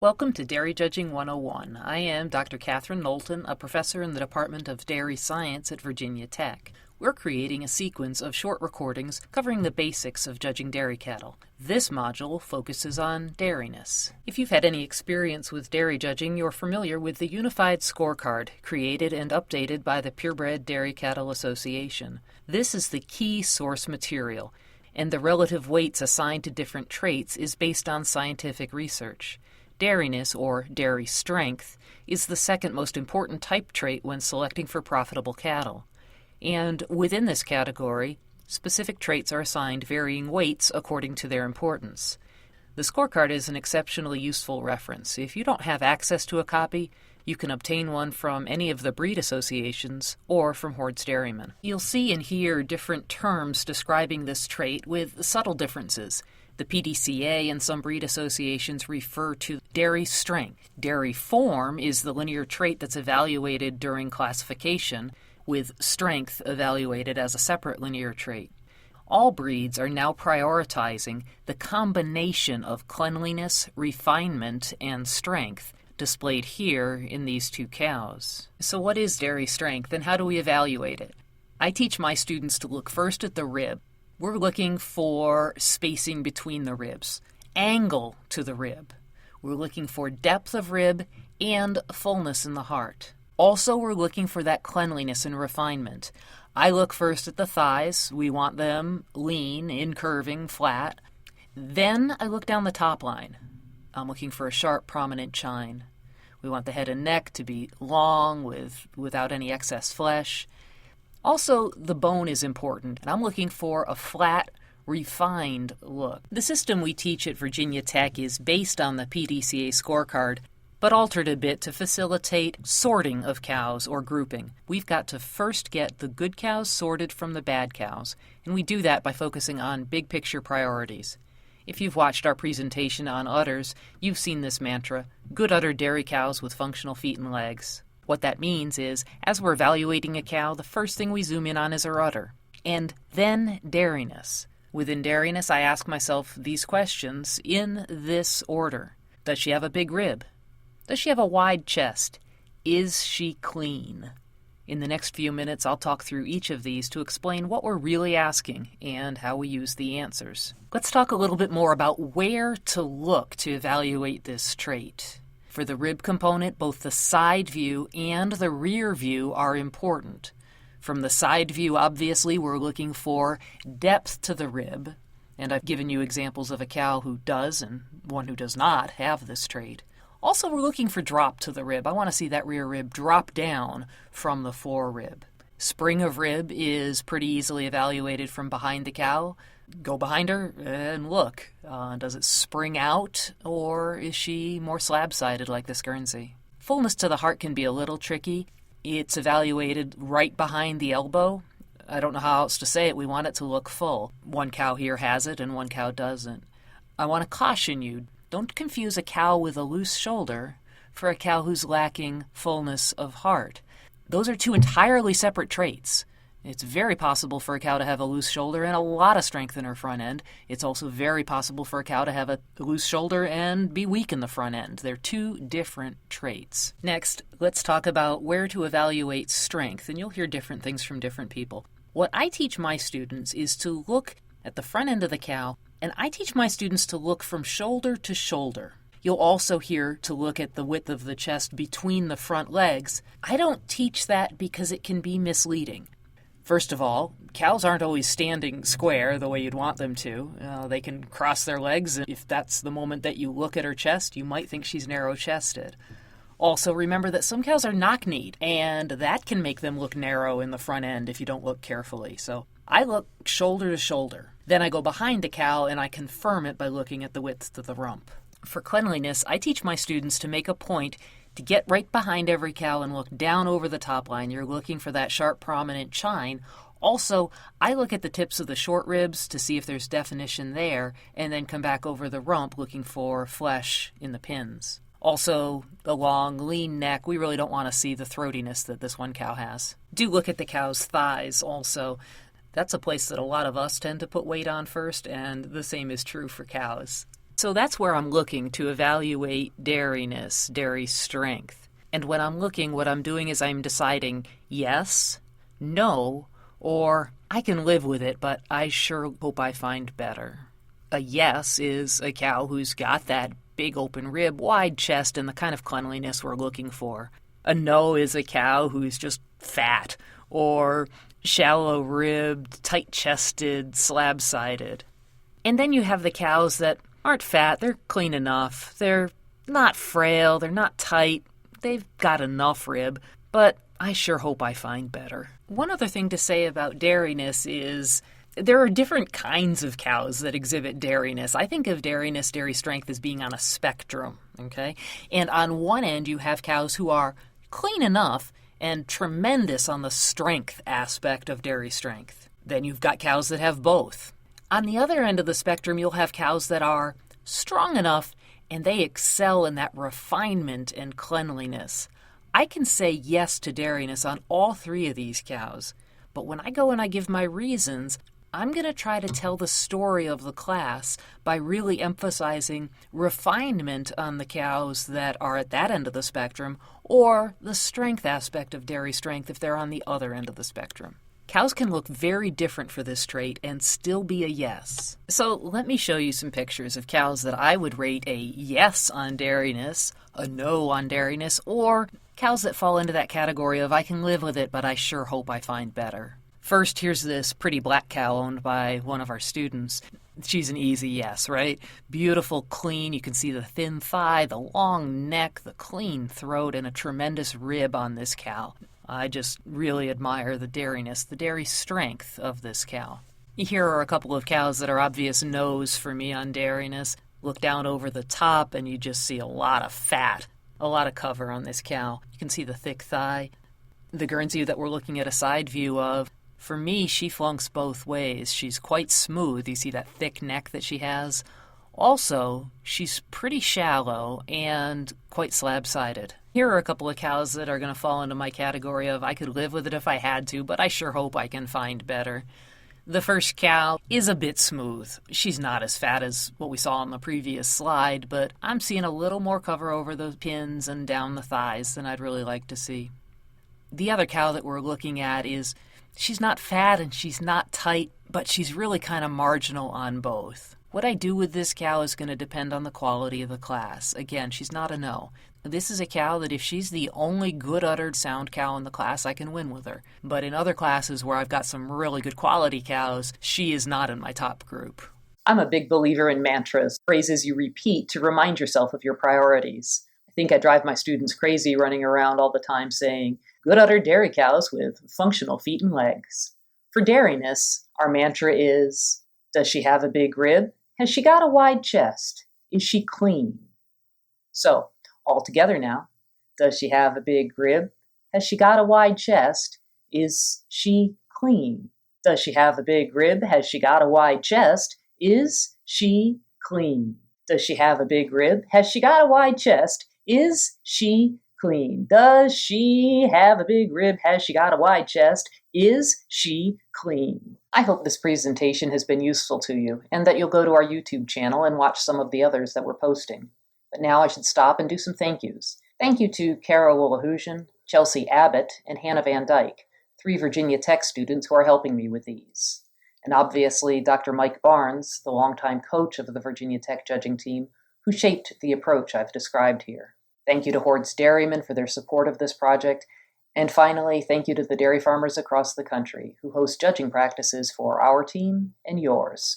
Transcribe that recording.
Welcome to Dairy Judging 101. I am Dr. Catherine Knowlton, a professor in the Department of Dairy Science at Virginia Tech. We're creating a sequence of short recordings covering the basics of judging dairy cattle. This module focuses on dairyness. If you've had any experience with dairy judging, you're familiar with the Unified Scorecard, created and updated by the Purebred Dairy Cattle Association. This is the key source material, and the relative weights assigned to different traits is based on scientific research. Dairyness, or dairy strength, is the second most important type trait when selecting for profitable cattle. And within this category, specific traits are assigned varying weights according to their importance. The scorecard is an exceptionally useful reference. If you don't have access to a copy, you can obtain one from any of the breed associations or from Horde's Dairymen. You'll see and hear different terms describing this trait with subtle differences. The PDCA and some breed associations refer to dairy strength. Dairy form is the linear trait that's evaluated during classification, with strength evaluated as a separate linear trait. All breeds are now prioritizing the combination of cleanliness, refinement, and strength, displayed here in these two cows. So what is dairy strength and how do we evaluate it? I teach my students to look first at the rib. We're looking for spacing between the ribs, angle to the rib. We're looking for depth of rib and fullness in the heart. Also, we're looking for that cleanliness and refinement. I look first at the thighs. We want them lean, incurving, flat. Then I look down the top line. I'm looking for a sharp, prominent chine. We want the head and neck to be long without any excess flesh. Also, the bone is important, and I'm looking for a flat, refined look. The system we teach at Virginia Tech is based on the PDCA scorecard, but altered a bit to facilitate sorting of cows or grouping. We've got to first get the good cows sorted from the bad cows, and we do that by focusing on big picture priorities. If you've watched our presentation on udders, you've seen this mantra, good udder dairy cows with functional feet and legs. What that means is, as we're evaluating a cow, the first thing we zoom in on is her udder. And then dairyness. Within dairyness, I ask myself these questions in this order. Does she have a big rib? Does she have a wide chest? Is she clean? In the next few minutes, I'll talk through each of these to explain what we're really asking and how we use the answers. Let's talk a little bit more about where to look to evaluate this trait. For the rib component, both the side view and the rear view are important. From the side view, obviously, we're looking for depth to the rib, and I've given you examples of a cow who does and one who does not have this trait. Also, we're looking for drop to the rib. I want to see that rear rib drop down from the fore rib. Spring of rib is pretty easily evaluated from behind the cow. Go behind her and look. Does it spring out, or is she more slab-sided like this Guernsey? Fullness to the heart can be a little tricky. It's evaluated right behind the elbow. I don't know how else to say it. We want it to look full. One cow here has it and one cow doesn't. I want to caution you, don't confuse a cow with a loose shoulder for a cow who's lacking fullness of heart. Those are two entirely separate traits. It's very possible for a cow to have a loose shoulder and a lot of strength in her front end. It's also very possible for a cow to have a loose shoulder and be weak in the front end. They're two different traits. Next, let's talk about where to evaluate strength, and you'll hear different things from different people. What I teach my students is to look at the front end of the cow, and I teach my students to look from shoulder to shoulder. You'll also hear to look at the width of the chest between the front legs. I don't teach that because it can be misleading. First of all, cows aren't always standing square the way you'd want them to. They can cross their legs. If that's the moment that you look at her chest, you might think she's narrow-chested. Also, remember that some cows are knock-kneed, and that can make them look narrow in the front end if you don't look carefully. So I look shoulder to shoulder. Then I go behind the cow, and I confirm it by looking at the width to the rump. For cleanliness, I teach my students to make a point to get right behind every cow and look down over the top line. You're looking for that sharp, prominent chine. Also, I look at the tips of the short ribs to see if there's definition there, and then come back over the rump looking for flesh in the pins. Also, the long, lean neck. We really don't want to see the throatiness that this one cow has. Do look at the cow's thighs also. That's a place that a lot of us tend to put weight on first, and the same is true for cows. So that's where I'm looking to evaluate dairyness, dairy strength. And when I'm looking, what I'm doing is I'm deciding yes, no, or I can live with it, but I sure hope I find better. A yes is a cow who's got that big open rib, wide chest, and the kind of cleanliness we're looking for. A no is a cow who's just fat or shallow ribbed, tight chested, slab sided. And then you have the cows that aren't fat, they're clean enough, they're not frail, they're not tight, they've got enough rib, but I sure hope I find better. One other thing to say about dairyness is there are different kinds of cows that exhibit dairyness. I think of dairyness, dairy strength as being on a spectrum, okay? And on one end you have cows who are clean enough and tremendous on the strength aspect of dairy strength. Then you've got cows that have both. On the other end of the spectrum, you'll have cows that are strong enough and they excel in that refinement and cleanliness. I can say yes to dairyness on all three of these cows, but when I go and I give my reasons, I'm going to try to tell the story of the class by really emphasizing refinement on the cows that are at that end of the spectrum or the strength aspect of dairy strength if they're on the other end of the spectrum. Cows can look very different for this trait and still be a yes. So let me show you some pictures of cows that I would rate a yes on dairyness, a no on dairyness, or cows that fall into that category of I can live with it, but I sure hope I find better. First, here's this pretty black cow owned by one of our students. She's an easy yes, right? Beautiful, clean. You can see the thin thigh, the long neck, the clean throat, and a tremendous rib on this cow. I just really admire the dairyness, the dairy strength of this cow. Here are a couple of cows that are obvious no's for me on dairyness. Look down over the top and you just see a lot of fat, a lot of cover on this cow. You can see the thick thigh. The Guernsey that we're looking at a side view of, for me, she flunks both ways. She's quite smooth. You see that thick neck that she has? Also, she's pretty shallow and quite slab-sided. Here are a couple of cows that are going to fall into my category of I could live with it if I had to, but I sure hope I can find better. The first cow is a bit smooth. She's not as fat as what we saw on the previous slide, but I'm seeing a little more cover over the pins and down the thighs than I'd really like to see. The other cow that we're looking at is she's not fat and she's not tight, but she's really kind of marginal on both. What I do with this cow is going to depend on the quality of the class. Again, she's not a no. This is a cow that if she's the only good-uddered sound cow in the class, I can win with her. But in other classes where I've got some really good quality cows, she is not in my top group. I'm a big believer in mantras, phrases you repeat to remind yourself of your priorities. I think I drive my students crazy running around all the time saying, good-uddered dairy cows with functional feet and legs. For dairyness, our mantra is, does she have a big rib? Has she got a wide chest? Is she clean? So, all together now. Does she have a big rib? Has she got a wide chest? Is she clean? Does she have a big rib? Has she got a wide chest? Is she clean? Does she have a big rib? Has she got a wide chest? Is she clean? Does she have a big rib? Has she got a wide chest? Is she clean? I hope this presentation has been useful to you and that you'll go to our YouTube channel and watch some of the others that we're posting. But now I should stop and do some thank yous. Thank you to Kara Woolahoosian, Chelsea Abbott, and Hannah Van Dyke, 3 Virginia Tech students who are helping me with these. And obviously Dr. Mike Barnes, the longtime coach of the Virginia Tech judging team, who shaped the approach I've described here. Thank you to Hoard's Dairymen for their support of this project. And finally, thank you to the dairy farmers across the country who host judging practices for our team and yours.